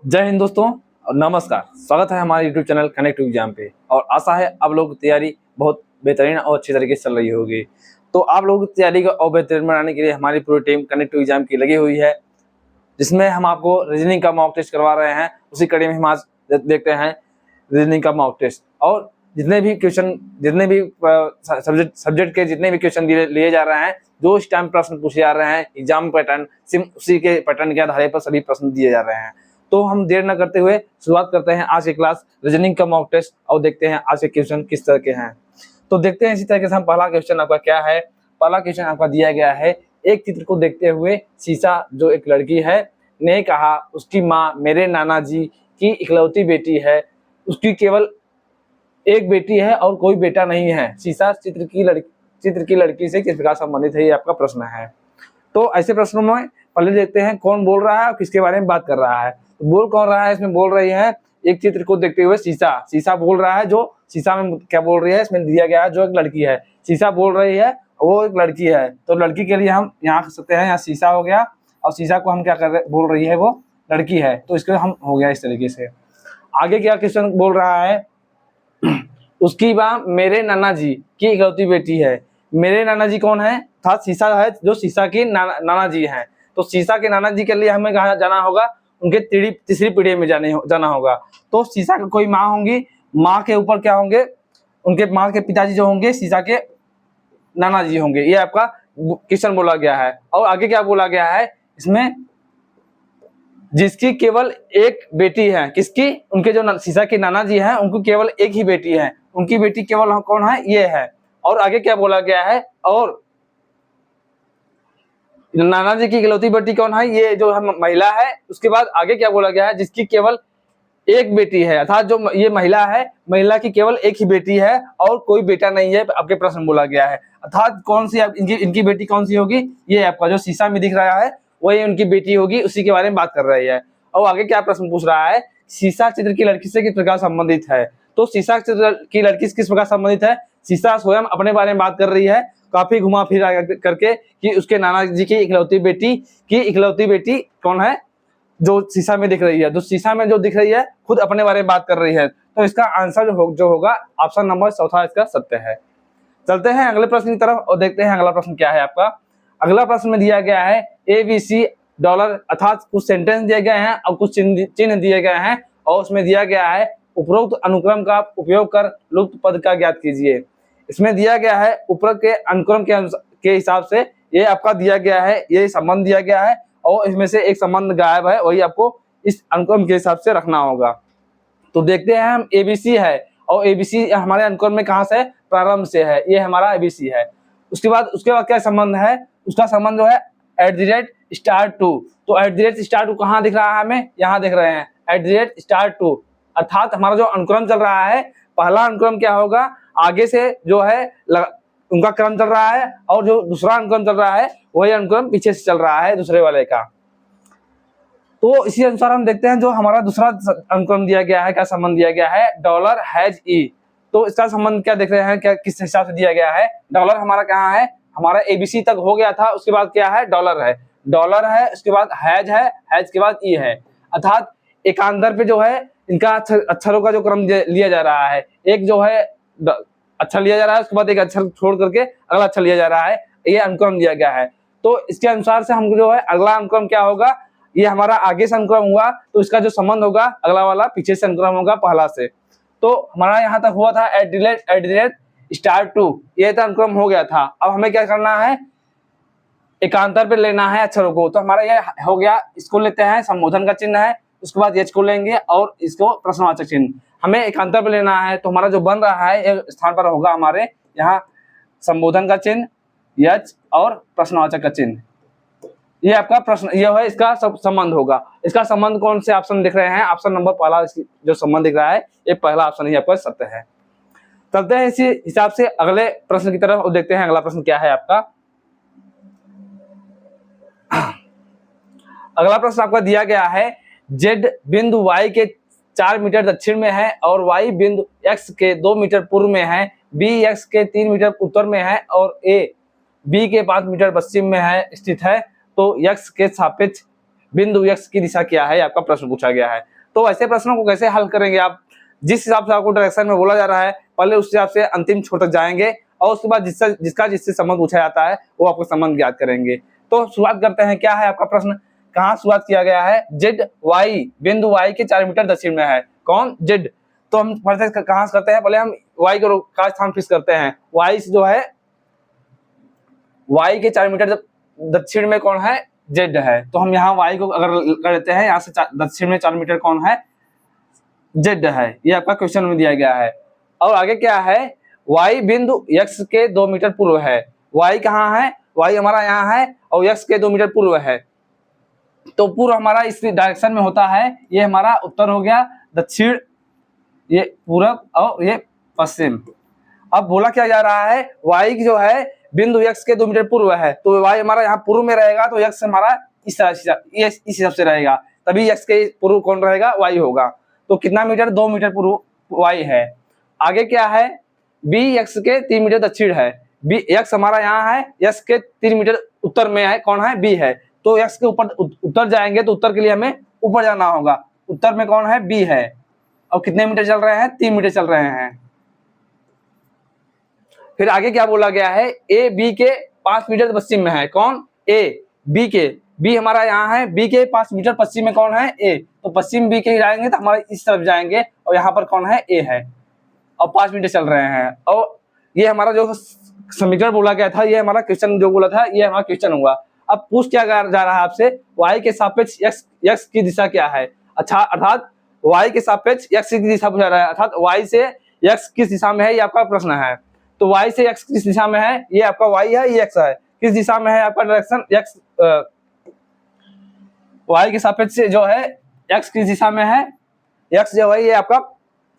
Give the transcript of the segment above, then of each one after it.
जय हिंद दोस्तों और नमस्कार। स्वागत है हमारे YouTube चैनल कनेक्ट एग्जाम पे और आशा है आप लोगों की तैयारी बहुत बेहतरीन और अच्छी तरीके से चल रही होगी। तो आप लोगों की तैयारी को और बेहतरीन बनाने के लिए हमारी पूरी टीम कनेक्ट एग्जाम की लगी हुई है, जिसमें हम आपको रीजनिंग का मॉक टेस्ट करवा रहे हैं। उसी कड़ी में हम आज देखते हैं रीजनिंग का मॉक टेस्ट और जितने भी सब्जेक्ट के जितने भी क्वेश्चन लिए जा रहे हैं, जो इस टाइम प्रश्न पूछे जा रहे हैं एग्जाम पैटर्न सिम उसी के पैटर्न के आधार पर सभी प्रश्न दिए जा रहे हैं। तो हम देर न करते हुए शुरुआत करते हैं आज की क्लास रीजनिंग का मॉक टेस्ट और देखते हैं आज के क्वेश्चन किस तरह के हैं। तो देखते हैं इसी तरीके से हम पहला क्वेश्चन आपका क्या है। पहला क्वेश्चन आपका दिया गया है, एक चित्र को देखते हुए शीशा जो एक लड़की है ने कहा उसकी माँ मेरे नाना जी की इकलौती बेटी है, उसकी केवल एक बेटी है और कोई बेटा नहीं है। शीशा चित्र की लड़की से किस प्रकार संबंधित है, ये आपका प्रश्न है। तो ऐसे प्रश्नों में पहले देखते हैं कौन बोल रहा है और किसके बारे में बात कर रहा है। तो बोल कौन रहा है, इसमें बोल रही है एक चित्र को देखते हुए शीशा बोल रहा है। जो शीशा में क्या बोल रही है, इसमें दिया गया है जो एक लड़की है। शीशा बोल रही है वो एक लड़की है, तो लड़की के लिए हम यहाँ कर सकते हैं, यहाँ शीशा हो गया और शीशा को हम क्या कर रहे बोल रही है वो लड़की है, तो इसके हम हो गया इस तरीके से। आगे क्या क्वेश्चन बोल रहा है, उसकी माँ मेरे नाना जी की इकलौती बेटी है। मेरे नाना जी कौन है, था शीशा है जो शीशा की नाना जी हैं। तो शीशा के नाना जी के लिए हमें कहा जाना होगा, उनके तीसरी पीढ़ी में जाना होगा। तो शीशा की कोई माँ होंगी, माँ के ऊपर क्या होंगे, उनके माँ के पिताजी जो होंगे शीशा के नाना जी होंगे। ये आपका क्वेश्चन बोला गया है। और आगे क्या बोला गया है इसमें, जिसकी केवल एक बेटी है, किसकी, उनके जो शीशा के नाना जी हैं उनको केवल एक ही बेटी है, उनकी बेटी केवल कौन है, ये है। और आगे क्या बोला गया है, और नाना जी की इकलौती बेटी कौन है, ये जो महिला है। उसके बाद आगे क्या बोला गया है, जिसकी केवल एक बेटी है, अर्थात जो ये महिला है, महिला की केवल एक ही बेटी है और कोई बेटा नहीं है, आपके प्रश्न बोला गया है। अर्थात कौन सी इनकी बेटी कौन सी होगी, ये आपका जो शीशा में दिख रहा है वही उनकी बेटी होगी, उसी के बारे में बात कर रही है। और आगे क्या प्रश्न पूछ रहा है, शीशा चित्र की लड़की से किस प्रकार संबंधित है। तो शीशा चित्र की लड़की से किस प्रकार संबंधित है, शीशा स्वयं अपने बारे में बात कर रही है, काफी घुमा फिरा करके कि उसके नाना जी की इकलौती बेटी कौन है, जो शीशा में दिख रही है। जो शीशा में जो दिख रही है खुद अपने बारे में बात कर रही है। तो इसका आंसर जो होगा ऑप्शन नंबर चौथा इसका सत्य है। चलते हैं अगले प्रश्न की तरफ और देखते हैं अगला प्रश्न क्या है आपका। अगला प्रश्न में दिया गया है ABC डॉलर, अर्थात कुछ सेंटेंस दिए गए हैं और कुछ चिन्ह दिए गए हैं और उसमें दिया गया है उपरोक्त अनुक्रम का उपयोग कर लुप्त पद का ज्ञात कीजिए। इसमें दिया गया है उपरोक्त के अनुक्रम के हिसाब से ये आपका दिया गया है, ये संबंध दिया गया है और इसमें से एक संबंध गायब है, वही आपको इस अनुक्रम के हिसाब से रखना होगा। तो देखते हैं हम ABC है और ABC हमारे अनुक्रम में कहाँ से, प्रारंभ से है, ये हमारा ABC है। उसके बाद क्या संबंध है, उसका संबंध जो है @*2। तो @*2 कहाँ दिख रहा है हमें, यहाँ दिख रहे हैं @*2, अर्थात हमारा जो अनुक्रम चल रहा है, पहला अनुक्रम क्या होगा, आगे से जो है उनका क्रम चल रहा है और जो दूसरा अनुक्रम चल रहा है वही अनुक्रम पीछे से चल रहा है दूसरे वाले का। तो इसी अनुसार हम देखते हैं जो हमारा दूसरा अनुक्रम दिया गया है, क्या संबंध दिया गया है, $#E। तो इसका संबंध क्या देख रहे हैं, क्या किस हिसाब से दिया गया है। डॉलर हमारा कहाँ है, हमारा ABC तक हो गया था, उसके बाद क्या है, डॉलर है, उसके बाद हैज के बाद ई है, अर्थात एकांतर पे जो है इनका अक्षरों का जो क्रम लिया जा रहा है, एक जो है अक्षर लिया जा रहा है, उसके बाद एक अक्षर छोड़ करके अगला अक्षर लिया जा रहा है, ये अनुक्रम दिया गया है। तो इसके अनुसार से हम जो है अगला अनुक्रम क्या होगा, ये हमारा आगे से अनुक्रम हुआ तो इसका जो संबंध होगा अगला वाला पीछे से अनुक्रम होगा पहला से। तो हमारा यहाँ तक हुआ था @2, ये तो अनुक्रम हो गया था। अब हमें क्या करना है, एकांतर पे लेना है अक्षरों को। तो हमारा ये हो गया, इसको लेते हैं संबोधन का चिन्ह है, उसके बाद एच को लेंगे और इसको प्रश्नवाचक चिन्ह, हमें एकांतर पे लेना है। तो हमारा जो बन रहा है ये स्थान पर होगा हमारे यहाँ संबोधन का चिन्ह, यच और प्रश्नवाचक का चिन्ह, ये आपका प्रश्न ये है, इसका सब संबंध होगा। इसका संबंध कौन से ऑप्शन दिख रहे हैं, ऑप्शन नंबर पहला जो संबंध दिख रहा है ये पहला ऑप्शन ही आपका सत्य है। चलते हैं इसी हिसाब से अगले प्रश्न की तरफ और देखते हैं अगला प्रश्न क्या है आपका। अगला प्रश्न आपका दिया गया है, Z बिंदु Y के 4 मीटर दक्षिण में है और Y बिंदु X के 2 मीटर पूर्व में है, B X के 3 मीटर उत्तर में है और A B के 5 मीटर पश्चिम में है स्थित है। तो X के सापेक्ष बिंदु x की दिशा क्या है, आपका प्रश्न पूछा गया है। तो ऐसे प्रश्नों को कैसे हल करेंगे आप, जिस हिसाब से आपको डायरेक्शन में बोला जा रहा है पहले उस हिसाब से अंतिम छोर तक जाएंगे और उसके बाद जिससे संबंध पूछा जाता है वो आपको संबंध ज्ञात करेंगे। तो शुरुआत करते हैं, क्या है आपका प्रश्न, कहाँ शुरुआत किया गया है, जेड वाई, बिंदु वाई के 4 मीटर दक्षिण में है, कौन, जेड। तो हम पढ़ते कहाँ से करते हैं, पहले हम वाई का स्थान फिक्स करते हैं। वाई जो है, वाई के 4 मीटर दक्षिण में कौन है, जेड है। तो हम यहाँ वाई को अगर कर देते हैं, यहाँ से दक्षिण में 4 मीटर कौन है, जेड है। ये आपका क्वेश्चन में दिया गया है। और आगे क्या है, वाई बिंदु एक्स के 2 मीटर पूर्व है। वाई कहाँ है, वाई हमारा यहाँ है और एक्स के 2 मीटर पूर्व है। तो पूर्व हमारा इस डायरेक्शन में होता है, ये हमारा उत्तर हो गया, दक्षिण ये पूरब और ये पश्चिम। अब बोला क्या जा रहा है, वाई जो है बिंदु एक्स के 2 मीटर पूर्व है, तो वाई हमारा यहाँ पूर्व में रहेगा, तो एक्स हमारा इस हिसाब से रहेगा, तभी एक्स के पूर्व कौन रहेगा, वाई होगा। तो कितना मीटर, 2 मीटर पूर्व वाई है। आगे क्या है, बी एक्स के 3 मीटर दक्षिण है। बी एक्स हमारा यहाँ है, एक्स के 3 मीटर उत्तर में है, कौन है, बी है। तो एक्स के ऊपर उत्तर जाएंगे तो उत्तर के लिए हमें ऊपर जाना होगा, उत्तर में कौन है, बी है। और कितने मीटर चल रहे हैं, 3 मीटर चल रहे हैं। फिर आगे क्या बोला गया है, ए बी के 5 मीटर पश्चिम में है, कौन, ए, बी के, बी हमारा यहाँ है, बी के 5 मीटर पश्चिम में कौन है, ए। तो पश्चिम बी के जाएंगे तो हमारे इस तरफ जाएंगे और यहाँ पर कौन है, ए है, और 5 मीटर चल रहे हैं। और ये हमारा जो समीकरण बोला गया था, ये हमारा क्वेश्चन जो बोला था, ये हमारा क्वेश्चन हुआ। अब पूछ क्या जा रहा है आपसे, वाई के सापेक्ष एक्स की दिशा क्या है, अच्छा, अर्थात वाई के सापेक्ष एक्स की दिशा पूछा रहा है, अर्थात वाई से एक्स किस दिशा में है, ये आपका प्रश्न है। तो वाई से एक्स किस दिशा में है, ये आपका वाई है, ये एक्स है, किस दिशा में है आपका डायरेक्शन, एक्स, वाई के सापेक्ष जो है एक्स किस दिशा में है, एक्स जो है ये आपका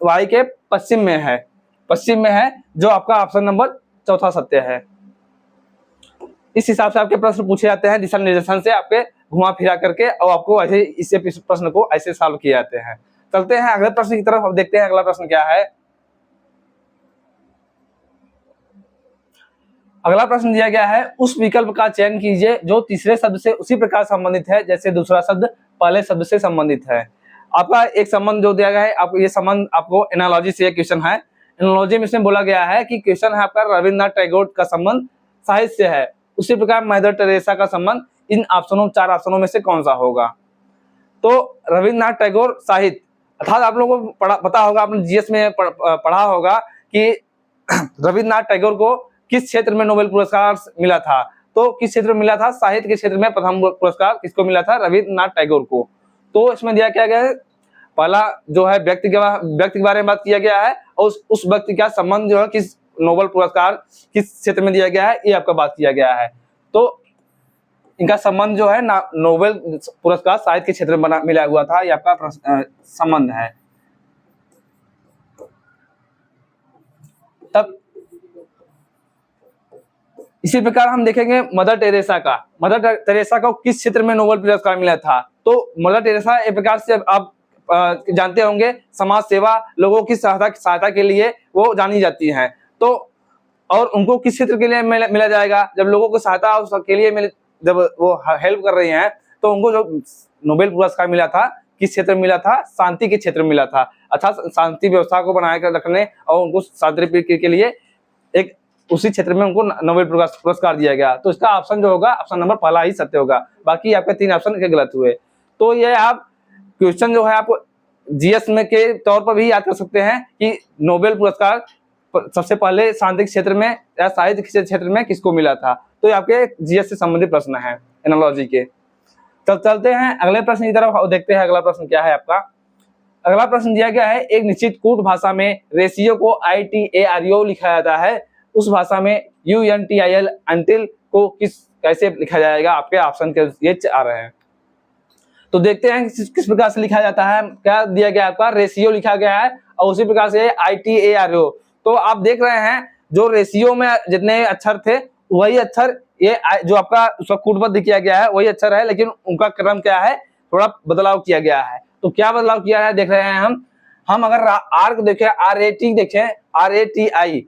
वाई के पश्चिम में है, पश्चिम में है, जो आपका ऑप्शन नंबर चौथा सत्य है। इस हिसाब से आपके प्रश्न पूछे जाते हैं, दिशा निर्देशन से आपके घुमा फिरा करके, और आपको ऐसे इससे प्रश्न को ऐसे सॉल्व किए जाते हैं। चलते हैं अगले प्रश्न की तरफ, अब देखते हैं अगला प्रश्न क्या है। अगला प्रश्न दिया गया है, उस विकल्प का चयन कीजिए जो तीसरे शब्द से उसी प्रकार संबंधित है जैसे दूसरा शब्द पहले शब्द से संबंधित है। आपका एक संबंध जो दिया गया है, आपको ये संबंध आपको एनालॉजी से क्वेश्चन है। एनालॉजी में इसमें बोला गया है कि क्वेश्चन है आपका रविन्द्रनाथ टैगोर का संबंध साहित्य से है, उसी प्रकार मदर टेरेसा का संबंध इन ऑप्शनों 4 ऑप्शनों में से कौन सा होगा। तो रविन्द्रनाथ टैगोर साहित्य, अर्थात आप लोगों को पता होगा, आपने जीएस में पढ़ा होगा कि रविन्द्रनाथ टैगोर को किस क्षेत्र में नोबेल पुरस्कार मिला था। तो किस क्षेत्र में मिला था, साहित्य के क्षेत्र में प्रथम पुरस्कार किसको मिला था, रविन्द्रनाथ टैगोर को। तो इसमें दिया क्या गया है, पहला जो है व्यक्ति के बारे में बात किया गया है, और उस व्यक्ति का संबंध जो है किस नोबेल पुरस्कार किस क्षेत्र में दिया गया है, ये आपका बात किया गया है। तो इनका संबंध जो है नोबेल पुरस्कार साहित्य के क्षेत्र में मिला हुआ था, ये आपका संबंध है। तब इसी प्रकार हम देखेंगे मदर टेरेसा को किस क्षेत्र में नोबेल पुरस्कार मिला था। तो मदर टेरेसा एक प्रकार से आप जानते होंगे, समाज सेवा, लोगों की सहायता के लिए वो जानी जाती हैं। तो और उनको किस क्षेत्र के लिए मिला जाएगा, जब लोगों को सहायता के लिए जब वो हेल्प कर रही हैं, तो उनको जो नोबेल पुरस्कार मिला था किस क्षेत्र में मिला था, शांति के क्षेत्र में मिला था, अर्थात शांति व्यवस्था को बनाए रखने और उनको शांति के लिए एक उसी क्षेत्र में उनको नोबेल पुरस्कार दिया गया। तो इसका ऑप्शन जो होगा, ऑप्शन नंबर पहला ही सत्य होगा, बाकी आपके 3 ऑप्शन के गलत हुए। तो ये आप क्वेश्चन जो है आप जीएस में के तौर पर भी याद कर सकते हैं कि नोबेल पुरस्कार सबसे पहले शांति क्षेत्र में या साहित्य क्षेत्र में किसको मिला था। तो ये आपके जीएस से संबंधित प्रश्न है एनालॉजी के। तो चलते हैं अगले प्रश्न की तरफ, देखते हैं अगला प्रश्न क्या है आपका। अगला प्रश्न दिया गया है, एक निश्चित कूट भाषा में रेशियो को ITARO लिखा जाता है, उस भाषा में UNTIL अंटिल को कैसे लिखा जाएगा, आपके ऑप्शन के ये आ रहे हैं। तो देखते हैं किस प्रकार से लिखा जाता है। क्या दिया गया आपका, रेशियो लिखा गया है और उसी प्रकार से ITARO। तो आप देख रहे हैं जो रेशियो में जितने अक्षर थे वही अक्षर ये जो आपका उसका कूटबद्ध किया गया है वही अक्षर है, लेकिन उनका क्रम क्या है, थोड़ा बदलाव किया गया है। तो क्या बदलाव किया है देख रहे हैं हम अगर आर को देखें, RAT देखें, RATI,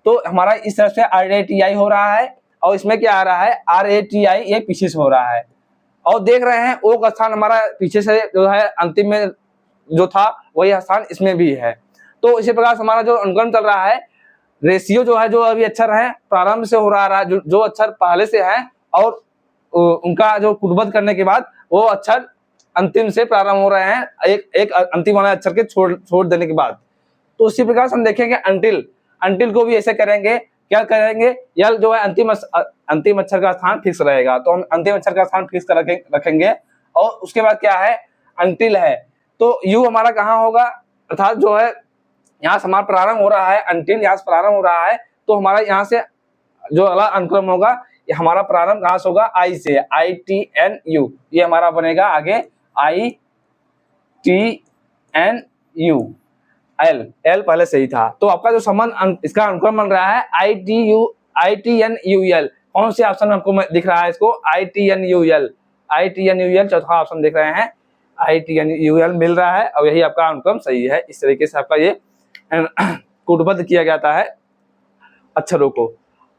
तो हमारा इस तरह से RATI हो रहा है, और इसमें क्या आ रहा है, RATI, ये पीछे से हो रहा है। और देख रहे हैं ओ का स्थान हमारा पीछे से जो है अंतिम में जो था वही स्थान इसमें भी है। तो इसी प्रकार से हमारा जो अनुक्रम चल रहा है, रेशियो जो है, जो अभी अक्षर है प्रारंभ से हो रहा है, जो अक्षर पहले से है और उनका जो कुटबद्ध करने के बाद वो अक्षर अंतिम से प्रारंभ हो रहे हैं, एक अंतिम वाले अक्षर के छोड़ देने के बाद। तो उसी प्रकार से हम देखेंगे अंटिल को भी ऐसे करेंगे। क्या करेंगे, यल जो है अंतिम अक्षर का स्थान फिक्स रहेगा, तो हम अंतिम अक्षर का स्थान फिक्स कर रखेंगे। और उसके बाद क्या है, अंटिल है तो यू हमारा कहाँ होगा, अर्थात जो है यहाँ से हमारा प्रारंभ हो रहा है, अंटिल यहाँ से प्रारंभ हो रहा है, तो हमारा यहाँ से जो अगला अनुक्रम होगा ये हमारा प्रारंभ कहाँ से होगा, आई से, ITNU, ये हमारा बनेगा आगे ITNU, एल पहले सही था। तो आपका जो संबंध इसका अनुक्रम बन रहा है ITNUL, कौन से ऑप्शन में आपको दिख रहा है, इसको ITNUL चौथा ऑप्शन देख रहे हैं, ITNUL मिल रहा है और यही आपका अनुक्रम सही है। इस तरीके से आपका ये कूटबद्ध किया जाता है अक्षरों को।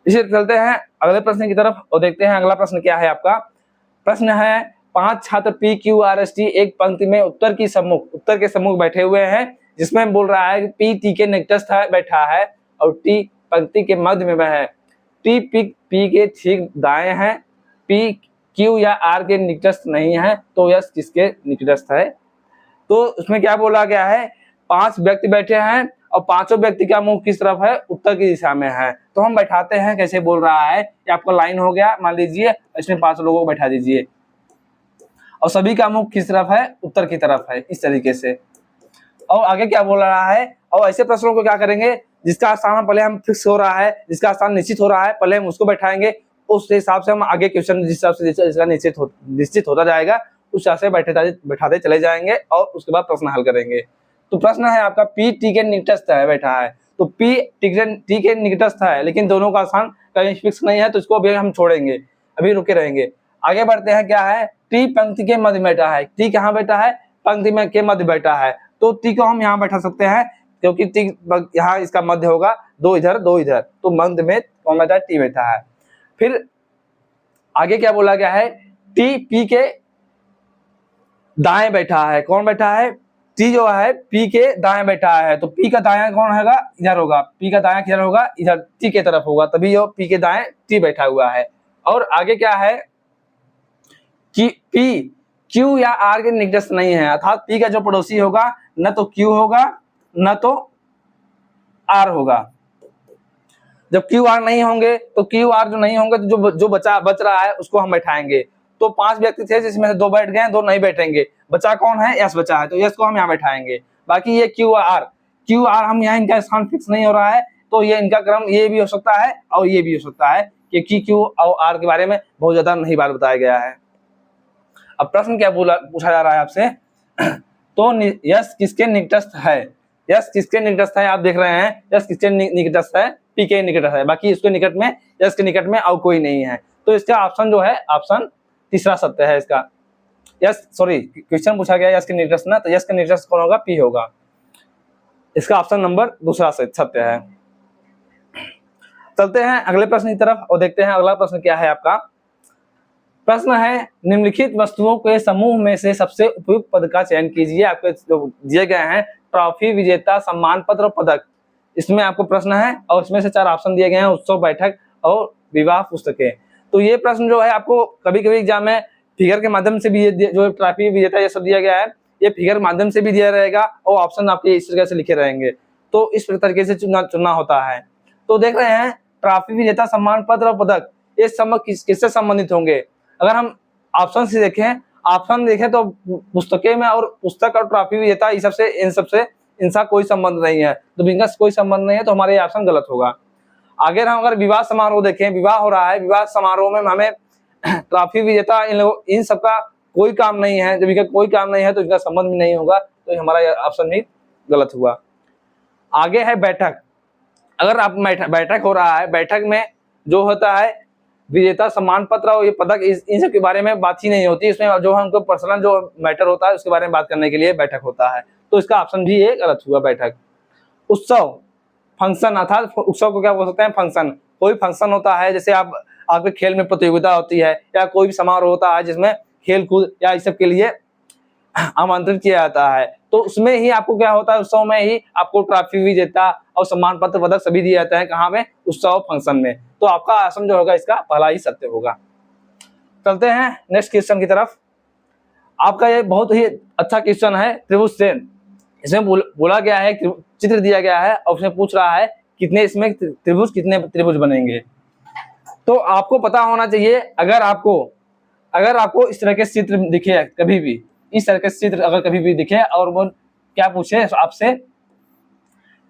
इसे चलते हैं अगले प्रश्न की तरफ और देखते हैं अगला प्रश्न क्या है। आपका प्रश्न है, 5 छात्र PQRST एक पंक्ति में उत्तर के सम्मुख बैठे हुए हैं, जिसमें बोल रहा है P T के निकटस्थ बैठा है और T पंक्ति के मध्य में है। T P के ठीक दाएं है, P Q या R के निकटस्थ नहीं है, तो यह किसके निकटस्थ है। तो उसमें क्या बोला गया है, 5 व्यक्ति बैठे हैं और पांचों व्यक्ति का मुंह किस तरफ है, उत्तर की दिशा में है। तो हम बैठाते हैं, कैसे बोल रहा है कि आपका लाइन हो गया, मान लीजिए इसमें 5 लोगों को बैठा दीजिए और सभी का मुंह किस तरफ है, उत्तर की तरफ है, इस तरीके से। और आगे क्या बोल रहा है, और ऐसे प्रश्नों को क्या करेंगे, जिसका स्थान पहले हम फिक्स हो रहा है, जिसका स्थान निश्चित हो रहा है, पहले हम उसको बैठाएंगे, उस हिसाब से हम आगे क्वेश्चन जिस हिसाब से इसका निश्चित होता जाएगा उस हिसाब से बैठाते चले जाएंगे और उसके बाद प्रश्न हल करेंगे। तो प्रश्न है आपका P T के निकटस्थ है बैठा है, तो P T के निकटस्थ है, लेकिन दोनों का स्थान कहीं फिक्स नहीं है, तो इसको अभी हम छोड़ेंगे, अभी रुके रहेंगे। आगे बढ़ते हैं, क्या है, T पंक्ति के मध्य बैठा है। T कहाँ बैठा है, पंक्ति में के मध्य बैठा है, तो T को हम यहाँ बैठा सकते हैं क्योंकि T यहाँ इसका मध्य होगा, 2 इधर 2 इधर, तो मध्य में कौन बैठा है, T बैठा है। फिर आगे क्या बोला गया है, T P के दाएं बैठा है, कौन बैठा है, T जो है P के दाएं बैठा है, तो P का दायां कौन होगा, इधर होगा, P का दायां किधर होगा, इधर T के तरफ होगा, तभी यो P के दाएं T बैठा हुआ है। और आगे क्या है कि P Q या R के निकटस्थ नहीं है, अर्थात P का जो पड़ोसी होगा न तो Q होगा न तो R होगा। जब Q R नहीं होंगे तो Q R जो नहीं होंगे तो जो बच रहा है उसको हम बैठाएंगे। तो 5 व्यक्ति थे जिसमें से 2 बैठ गए, 2 नहीं बैठेंगे, बचा कौन है, S बचा है, तो S को हम यहाँ बैठाएंगे। बाकी ये Q R हम यहाँ, इनका स्थान फिक्स नहीं हो रहा है, तो ये इनका क्रम ये भी हो सकता है और ये भी हो सकता है, क्योंकि Q और R के बारे में बहुत ज्यादा नहीं बात बताया गया है। अब प्रश्न क्या पूछा जा रहा है आपसे, तो यस किसके निकटस्थ है, यस किसके निकटस्थ है, आप देख रहे हैं यस किसके निकटस्थ है, P के निकटस्थ है, बाकी इसके निकट में, यस के निकट में और कोई नहीं है। तो इसका ऑप्शन जो है, ऑप्शन तीसरा सत्य है इसका। यस सॉरी, क्वेश्चन पूछा गया यस के निकटस्थ ना, तो यस के निकटस्थ कौन होगा, P होगा। इसका ऑप्शन नंबर दूसरा सत्य है। चलते हैं अगले प्रश्न की तरफ और देखते हैं अगला प्रश्न क्या है। आपका प्रश्न है, निम्नलिखित वस्तुओं के समूह में से सबसे उपयुक्त पद का चयन कीजिए। आपके जो दिए गए हैं, ट्रॉफी, विजेता, सम्मान पत्र और पदक, इसमें आपको प्रश्न है और इसमें से 4 ऑप्शन दिए गए हैं, उत्सव, बैठक और विवाह पुस्तकें। तो ये प्रश्न जो है आपको कभी कभी एग्जाम में फिगर के माध्यम से भी ये जो ट्रॉफी, विजेता ये सब दिया गया है, ये फिगर के माध्यम से भी दिया रहेगा और ऑप्शन आपके इस तरह से लिखे रहेंगे, तो इस तरीके से चुनना होता है। तो देख रहे हैं, ट्रॉफी, विजेता, सम्मान पत्र और पदक, ये सब किससे संबंधित होंगे। अगर हम ऑप्शन से देखें तो पुस्तकें में, और पुस्तक और ट्रॉफी, विजेता, इन सबसे इनका कोई संबंध नहीं है, तो इनका कोई संबंध नहीं है, तो हमारा ये ऑप्शन गलत होगा। आगे हम अगर विवाह समारोह देखें, विवाह हो रहा है, विवाह समारोह में हमें ट्रॉफी, विजेता, इन सबका कोई काम नहीं है, जब इनका कोई काम नहीं है तो इनका संबंध भी नहीं होगा, तो हमारा ऑप्शन भी गलत हुआ। आगे है बैठक। अगर आप बैठक हो रहा है, बैठक में जो होता है विजेता, सम्मान पत्र और ये पदक, इन सब के बारे में बात ही नहीं होती, इसमें जो हमको पर्सनल जो मैटर होता है उसके बारे में बात करने के लिए बैठक होता है, तो इसका ऑप्शन भी ये गलत हुआ, बैठक। उत्सव, फंक्शन, अर्थात उत्सव को क्या बोल सकते हैं, फंक्शन। कोई फंक्शन होता है, जैसे आपके खेल में प्रतियोगिता होती है या कोई भी समारोह होता है जिसमें खेल कूद या इस सब के लिए आमंत्रित किया जाता है। तो उसमें ही आपको क्या होता है, उत्सव में ही आपको ट्रॉफी भी देता और सम्मान पत्र पदक सभी दिए जाते हैं। कहाँ में? उत्सव फंक्शन में। तो आपका आसन जो होगा इसका पहला ही सत्य होगा। चलते हैं नेक्स्ट क्वेश्चन की तरफ। आपका ये बहुत ही अच्छा क्वेश्चन है, त्रिभुज सेन। इसमें बोला गया है, चित्र दिया गया है और उसमें पूछ रहा है कितने इसमें त्रिभुज, कितने त्रिभुज बनेंगे। तो आपको पता होना चाहिए, अगर आपको इस तरह के चित्र दिखे कभी भी, इस तरह के चित्र अगर कभी भी दिखे और वो क्या पूछे आपसे,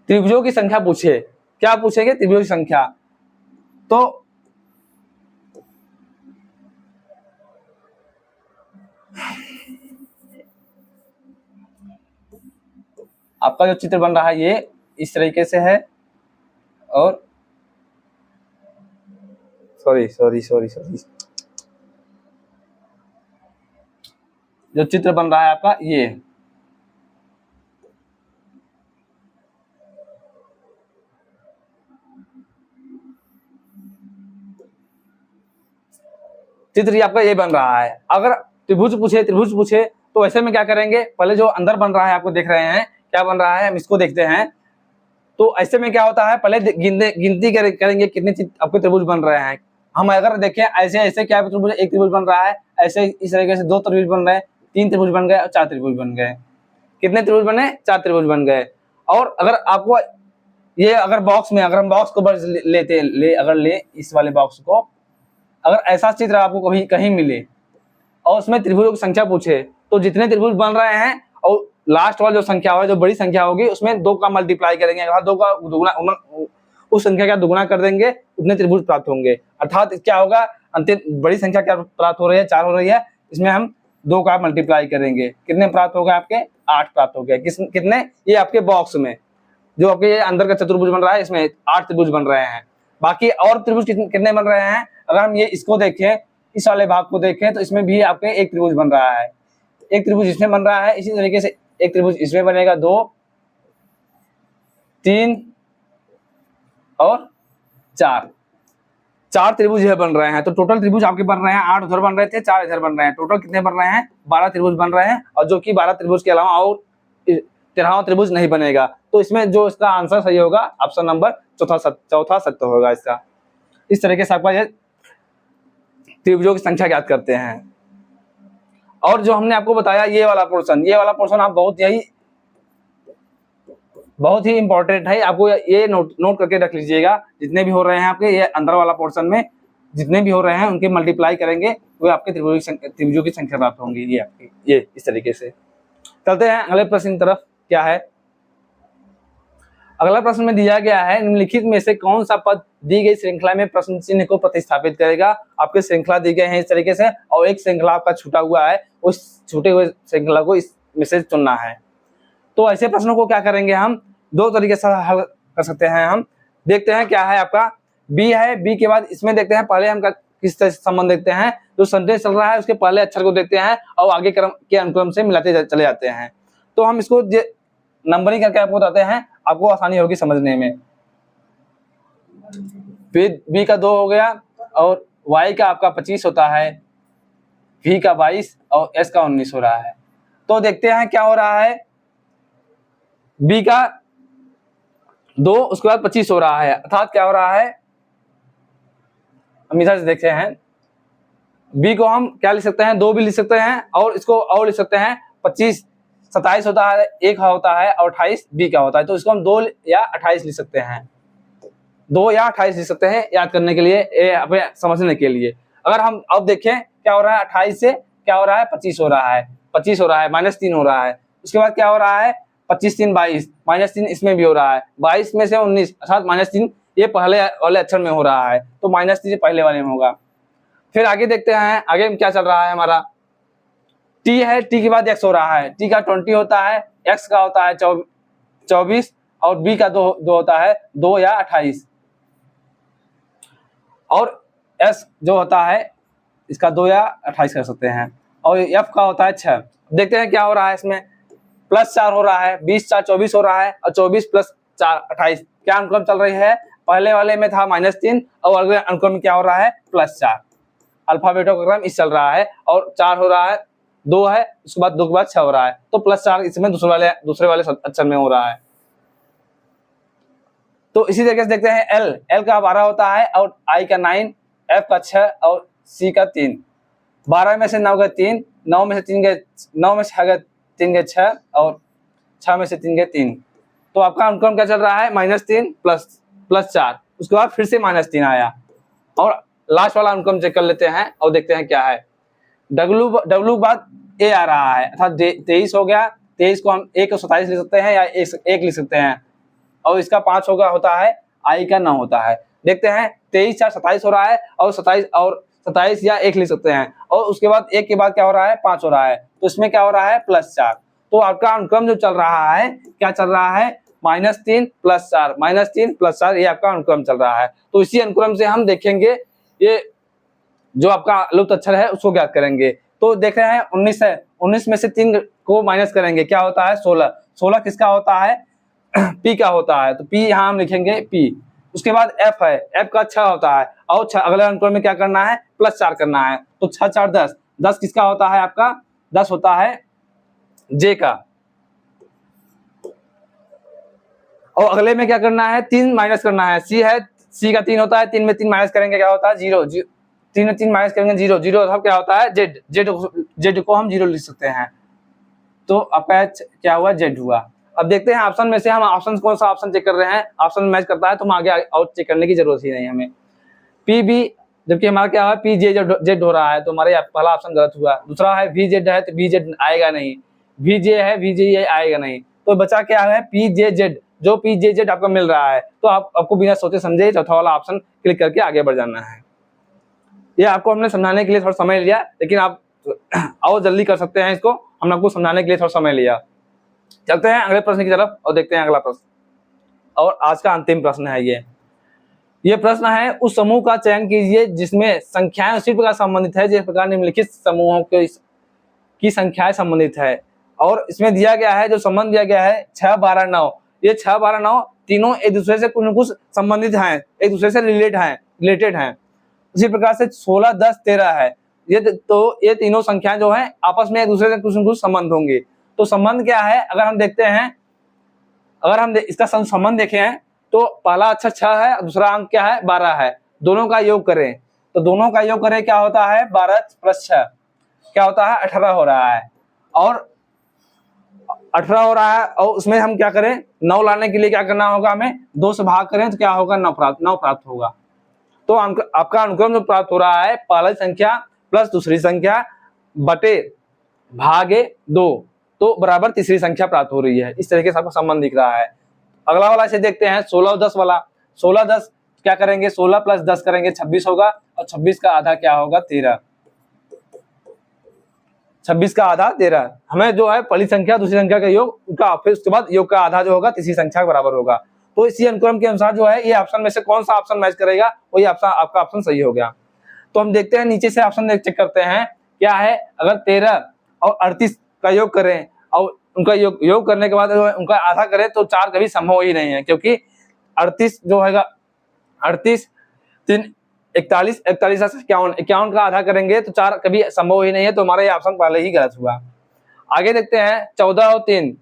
त्रिभुजों की संख्या पूछे, क्या पूछेंगे? त्रिभुजों की संख्या। तो आपका जो चित्र बन रहा है ये इस तरीके से है और सॉरी जो चित्र बन रहा है आपका ये, चित्र ये आपका ये बन रहा है। अगर त्रिभुज पूछे तो ऐसे में क्या करेंगे, पहले जो अंदर बन रहा है आपको देख रहे हैं क्या बन रहा है, हम इसको देखते हैं। तो ऐसे में क्या होता है, पहले गिनती करेंगे कितने आपके त्रिभुज बन रहे हैं। हम अगर देखें ऐसे क्या त्रिभुज, एक त्रिभुज बन रहा है, ऐसे इस तरीके से 2 त्रिभुज बन रहे हैं, 3 त्रिभुज बन गए और 4 त्रिभुज बन गए। कितने त्रिभुज बने? 4 त्रिभुज बन गए। और अगर आपको ये अगर बॉक्स में, अगर हम बॉक्स को ले इस वाले बॉक्स को, अगर ऐसा चित्र आपको कभी कहीं मिले और उसमें त्रिभुजों की संख्या पूछे, तो जितने त्रिभुज बन रहे हैं और लास्ट वाला जो संख्या होगी, जो बड़ी संख्या होगी, उसमें 2 का मल्टीप्लाई करेंगे, अर्थात 2 का दुगुना, उस संख्या का दुगुना कर देंगे, उतने त्रिभुज प्राप्त होंगे। अर्थात क्या होगा, अंतिम बड़ी संख्या क्या प्राप्त हो रही है? 4 हो रही है, इसमें हम 2 का मल्टीप्लाई करेंगे, कितने प्राप्त हो गए आपके? 8 प्राप्त हो गए। कितने? ये आपके बॉक्स में जो आपके ये अंदर का चतुर्भुज बन रहा है, इसमें 8 त्रिभुज बन रहे हैं। बाकी और त्रिभुज कितने बन रहे हैं? अगर हम ये इसको देखें, इस वाले भाग को देखें, तो इसमें भी आपके एक त्रिभुज बन रहा है, एक त्रिभुज इसमें बन रहा है, इसी तरीके से एक त्रिभुज इसमें बनेगा, 2, 3 और 4 त्रिभुज यह बन रहे हैं। तो टोटल त्रिभुज आपके बन रहे हैं 8 उधर बन रहे थे, 4 इधर बन रहे हैं, टोटल कितने बन रहे हैं? 12 त्रिभुज बन रहे हैं। और जो कि 12 त्रिभुज के अलावा और 13वां त्रिभुज नहीं बनेगा। तो इसमें जो इसका आंसर सही होगा, ऑप्शन नंबर चौथा सत्य होगा इसका। इस तरीके से आपका ये त्रिभुजों की संख्या ज्ञात करते हैं। और जो हमने आपको बताया ये वाला पोर्शन आप बहुत ही इंपॉर्टेंट है, आपको ये नोट करके रख लीजिएगा। जितने भी हो रहे हैं आपके ये अंदर वाला पोर्शन में जितने भी हो रहे हैं उनके मल्टीप्लाई करेंगे, वो आपके त्रिभुजों की संख्या प्राप्त होंगी। ये आपकी ये इस तरीके से। चलते हैं अगले प्रश्न की तरफ। क्या है अगला प्रश्न में दिया गया है, निम्नलिखित में से कौन सा पद दी गई श्रृंखला में प्रश्न चिन्ह को प्रतिस्थापित करेगा। आपके श्रृंखला दी गए हैं इस तरीके से और एक श्रृंखला आपका छूटा हुआ है, उस छूटे हुए श्रृंखला को इसमें से चुनना है। तो ऐसे प्रश्नों को क्या करेंगे, हम 2 तरीके से हल कर सकते हैं। हम देखते हैं क्या है आपका बी है, बी के बाद इसमें देखते हैं पहले हम किस तरह से संबंध देखते हैं, जो सेंटेंस चल रहा है उसके पहले अक्षर को देखते हैं और आगे क्रम के अनुक्रम से मिलाते चले जाते हैं। तो हम इसको नंबरिंग करके आपको बताते हैं, आपको आसानी होगी समझने में। फिर बी का 2 हो गया और वाई का आपका 25 होता है, वी का 22 और एस का 19 हो रहा है। तो देखते हैं क्या हो रहा है, बी का 2 उसके बाद 25 हो रहा है, अर्थात क्या हो रहा है, हम इधर से देखते हैं। बी को हम क्या लिख सकते हैं, 2 भी लिख सकते हैं और इसको और लिख सकते हैं 25 27 होता है, 1 होता है और 28 बी का होता है। तो इसको हम 2 या 28 लिख सकते हैं, 2 या 28 लिख सकते हैं याद करने के लिए, समझने के लिए। अगर हम अब देखें क्या हो रहा है, 28 से क्या हो रहा है, 25 हो रहा है, 25 हो रहा है, -3 हो रहा है। उसके बाद क्या हो रहा है, 25 3 22, -3 इसमें भी हो रहा है, 22 में से 19 अर्थात -3 ये पहले वाले अक्षर में हो रहा है, तो -3 पहले वाले में होगा। फिर आगे देखते हैं, आगे क्या चल रहा है हमारा, टी है, टी के बाद एक्स हो रहा है, टी का 20 होता है, एक्स का होता है 24 और बी का 2 होता है 2 या 28 और एस जो होता है इसका 2 या 28 कर सकते हैं और एफ का होता है 6। देखते हैं क्या हो रहा है, इसमें +4 हो रहा है, 20 4 24 हो रहा है और 24 + 4 28। क्या अनुक्रम चल रही है, पहले वाले में था -3 और अगले अनुक्रम में क्या हो रहा है, +4। अल्फा बीटा का क्रम इस चल रहा है और 4 हो रहा है, 2 है, उसके बाद 2 के बाद 6 हो रहा है, तो +4 इसमें दूसरे वाले अक्षर में हो रहा है। तो इसी तरीके से देखते हैं L का 12 होता है और I का 9, F का 6 और C का 3। 12 में से 9 गए 3, 9 में से 3 गए 9 में से 6 गए 3 गए 6 और 6 में से 3 गए 3। तो आपका अनुक्रम क्या चल रहा है, -3 प्लस 4, उसके बाद फिर से -3 आया और लास्ट वाला अनुक्रम चेक कर लेते हैं और देखते हैं क्या है। W बाद A आ रहा है, अर्थात 23 हो गया। 23 को हम 1 को 27 लिख सकते हैं या 1 लिख सकते हैं और इसका 5 होता है, I का 9 होता है। देखते हैं 23 4 27 हो रहा है और 27 या 1 लिख सकते हैं और उसके बाद 1 के बाद क्या हो रहा है, 5 हो रहा है, तो इसमें क्या हो रहा है, +4। तो आपका अनुक्रम जो चल रहा है क्या चल रहा है, -3 + 4, -3 + 4, ये आपका अनुक्रम चल रहा है। तो इसी अनुक्रम से हम देखेंगे ये जो आपका लुप्त अक्षर है उसको ज्ञात करेंगे। तो देख रहे हैं 19 है, 19 में से 3 को माइनस करेंगे, क्या होता है, 16। 16 किसका होता है, P का होता है, तो P यहाँ हम लिखेंगे P। उसके बाद F है, F का 6 होता है और 6 अगले अनुक्रम में क्या करना है, +4 करना है, तो 6 4 10, 10 किसका होता है आपका, 10 होता है J का। और अगले में क्या करना है, 3 माइनस करना है, C है, C का 3 होता है, 3 में 3 माइनस करेंगे क्या होता है, 0, 3 में 3 माइनस करेंगे 0, 0 अब क्या होता है, Z को हम 0 लिख सकते हैं, तो आपका क्या हुआ, Z हुआ। अब देखते हैं ऑप्शन में से हम ऑप्शन कौन सा ऑप्शन चेक कर रहे हैं, ऑप्शन मैच करता है तो हम आगे और चेक करने की जरूरत ही नहीं हमें। PB, जबकि हमारा क्या है, PJ हो रहा है, तो हमारे पहला ऑप्शन गलत हुआ। दूसरा है VZ है, तो VZ आएगा नहीं, VJ है, VJ आएगा नहीं, तो बचा क्या है, PJZ, जो PJZ आपको मिल रहा है, तो आपको बिना सोचे समझे चौथा वाला ऑप्शन क्लिक करके आगे बढ़ जाना है। ये आपको हमने समझाने के लिए थोड़ा समय लिया, लेकिन आप और जल्दी कर सकते हैं इसको, हमने आपको समझाने के लिए थोड़ा समय लिया। चलते हैं अगले प्रश्न की तरफ और देखते हैं अगला प्रश्न, और आज का अंतिम प्रश्न है ये प्रश्न है, उस समूह का चयन कीजिए जिसमें संख्याएं उसी प्रकार संबंधित है जिस प्रकार निम्नलिखित समूहों की संख्याएं संबंधित है। और इसमें दिया गया है, जो संबंध दिया गया है 6 12 9, ये 6 12 9 तीनों एक दूसरे से कुछ न कुछ संबंधित हैं, एक दूसरे से रिलेटेड हैं। उसी प्रकार से 16 10 13 है, ये तीनों संख्याएं जो हैं आपस में एक दूसरे से कुछ न कुछ संबंध होंगे। तो संबंध क्या है, अगर हम देखते हैं, अगर हम इसका संबंध देखें हैं, तो पहला अक्षर 6 है, दूसरा अंक क्या है, 12 है, दोनों का योग करें, तो दोनों का योग करें क्या होता है, 12 + 6 क्या होता है, 18 हो रहा है, और 18 हो रहा है, और उसमें हम क्या करें, 9 लाने के लिए क्या करना होगा, हमें 2 से भाग करें तो क्या होगा, 9 प्राप्त होगा। तो आपका अनुक्रम जो प्राप्त हो रहा है, पहली संख्या प्लस दूसरी संख्या बटे भागे 2, तो बराबर तीसरी संख्या प्राप्त हो रही है। इस तरीके से आपको संबंध दिख रहा है। अगला वाला इसे देखते हैं, 16 और 10 वाला। 16 10 क्या करेंगे, 16 + 10 करेंगे 26 होगा, और 26 का आधा क्या होगा, 13। 26 का आधा 13, हमें जो है पहली संख्या दूसरी संख्या का योग उनका, फिर उसके बाद योग का आधा जो होगा तीसरी संख्या के बराबर होगा। तो इसी अनुक्रम के अनुसार जो है, ये ऑप्शन में से कौन सा ऑप्शन मैच करेगा, वही ऑप्शन आपका ऑप्शन सही हो गया। तो हम देखते हैं नीचे से ऑप्शन चेक करते हैं, क्या है, अगर 13 और 38 का योग करें और उनका योग करने के बाद उनका आधा करें तो 4 कभी संभव ही नहीं है, क्योंकि 38 जो है 38 3 41 41 51 का आधा करेंगे तो 4 कभी संभव ही नहीं है, तो हमारा ये ऑप्शन पहले ही गलत हुआ। आगे देखते हैं, 14 और 3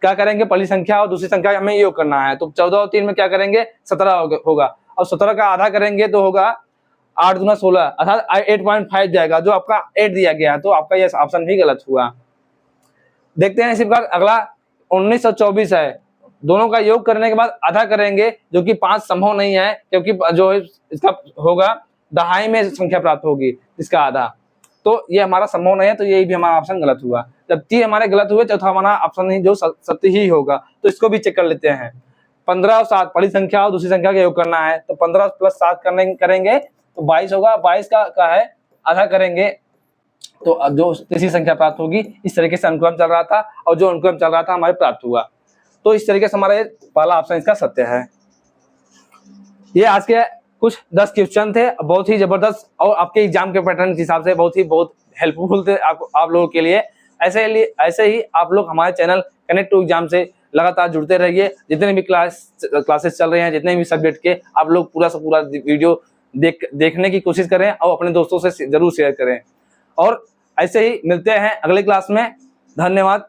क्या करेंगे, पहली संख्या और दूसरी संख्या हमें योग करना है, तो 14 और 3 में क्या करेंगे, 17 होगा, और 17 का आधा करेंगे तो होगा 8 दूना 16, अर्थात 8.5 जाएगा, जो आपका 8 दिया गया है, तो आपका यह ऑप्शन भी गलत हुआ। देखते हैं इसी प्रकार अगला 19 और 24 है, दोनों का योग करने के बाद आधा करेंगे, जो कि 5 संभव नहीं है, क्योंकि जो इसका होगा दहाई में संख्या प्राप्त होगी इसका आधा, तो ये हमारा संभव नहीं है, तो यही भी हमारा ऑप्शन गलत हुआ। जब 3 हमारे गलत हुए, चौथा हमारा ऑप्शन ही जो सत्य ही होगा, तो इसको भी चेक कर लेते हैं। 15 और 7 पहली संख्या और दूसरी संख्या का योग करना है, तो 15 + 7 करेंगे तो 22 होगा, 22 का है आधा करेंगे तो जो तीसरी संख्या प्राप्त होगी। इस तरीके से अनुक्रम चल रहा था, और जो अनुक्रम चल रहा था हमारे प्राप्त हुआ, तो इस तरीके से हमारा पहला ऑप्शन इसका सत्य है। ये आज के कुछ 10 क्वेश्चन थे, बहुत ही जबरदस्त, और आपके एग्जाम के पैटर्न के हिसाब से बहुत हेल्पफुल थे आप लोगों के लिए। ऐसे ही आप लोग हमारे चैनल कनेक्ट टू एग्जाम से लगातार जुड़ते रहिए। जितने भी क्लासेस चल रहे हैं, जितने भी सब्जेक्ट के, आप लोग पूरा से पूरा वीडियो देखने की कोशिश करें और अपने दोस्तों से जरूर शेयर करें। और ऐसे ही मिलते हैं अगले क्लास में। धन्यवाद।